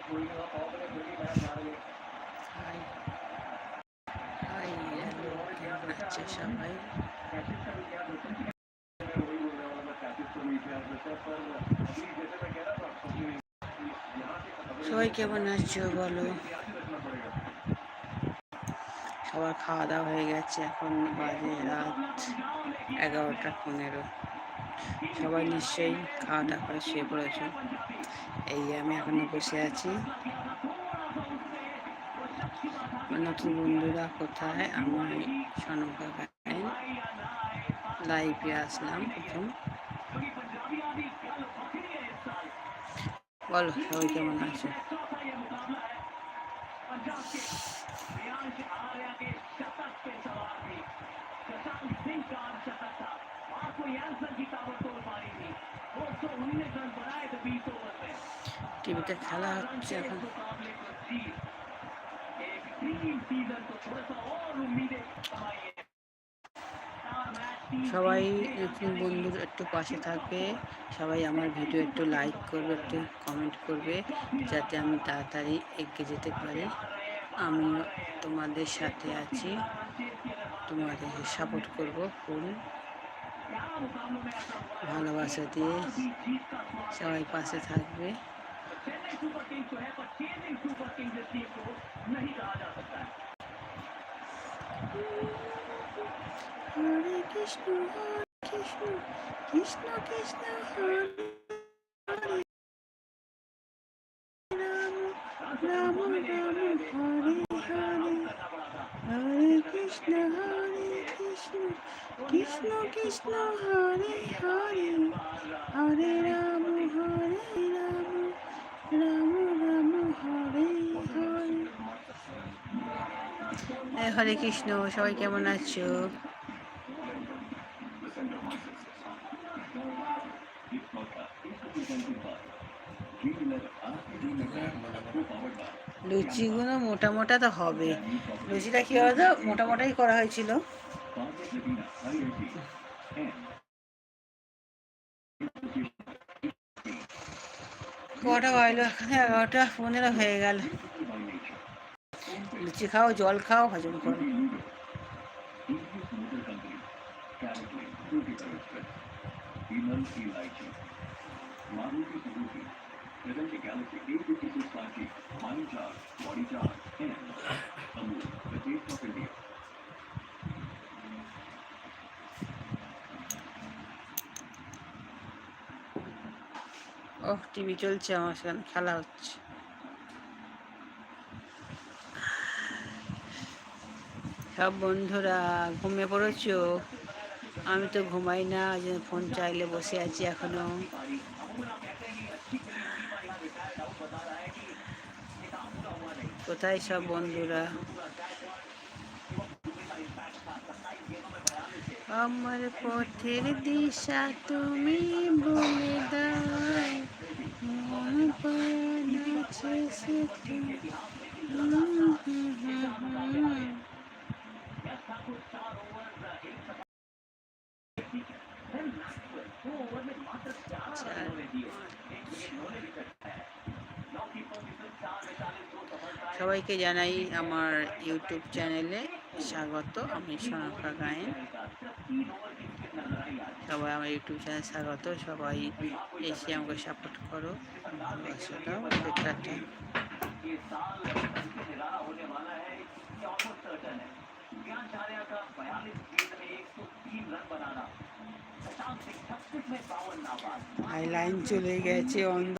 High high, hello, কেমন আছে সবাই? সবাই কেমন আছো বলো? সবার খাওয়া দাওয়া হয়ে গেছে, এখন বাজে রাত 11টা 15। সবাই নিশ্চয়ই খাওয়া দাওয়া করে শুয়ে পড়েছো। এই আমি এখনো বসে আছি। নতুন বন্ধুরা কোথায়? আমি সনকা গায়েন, লাইভে আসলাম প্রথম। বলো সবাই কেমন আছে? টিভিতে খেলা হচ্ছে এখন। সবাই নতুন বন্ধুর একটু পাশে থাকবে, সবাই আমার ভিডিও একটু লাইক করবে, একটু কমেন্ট করবে, যাতে আমি তাড়াতাড়ি এগিয়ে যেতে পারি। আমিও তোমাদের সাথে আছি, তোমাদের সাপোর্ট করব ফুল ভালোবাসা দিয়ে। সবাই পাশে থাকবে। হরে কৃষ্ণ কৃষ্ণ কৃষ্ণ কৃষ্ণ হরে হরে, রাম রাম রাম হরে হরে, হরে কৃষ্ণ কৃষ্ণ কৃষ্ণ হরে হরে, হরে রাম রাম রাম হরে হরে। হরে কৃষ্ণ, সবাই কেমন আছো? লুচিগুলো মোটা মোটা তো হবে। লুচিটা কি বলতো, মোটা মোটাই করা হয়েছিল। কটা বাজলো? এখানে 11টা 15 হয়ে গেল। লুচি খাও, জল খাও, হজম করো। ওহ, টিভি চলছে, আমার সেখানে খেলা হচ্ছে। সব বন্ধুরা ঘুমিয়ে পড়েছো? আমি তো ঘুমাই না, যে ফোন চাইলে বসে আছি এখনো। কোথায় সব বন্ধুরা? আমার পথের দিশা তুমি বলে দাও, মন প্রাণ আছে সে তুমি। সবাইকে জানাই আমার ইউটিউব চ্যানেলে স্বাগত। আমি সনকা গায়েন। সবাই আমার ইউটিউব চ্যানেল স্বাগত। সবাই এসে আমাকে সাপোর্ট করো, ভালোবাসা দাও। টাটা। লাইন চলে গেছে।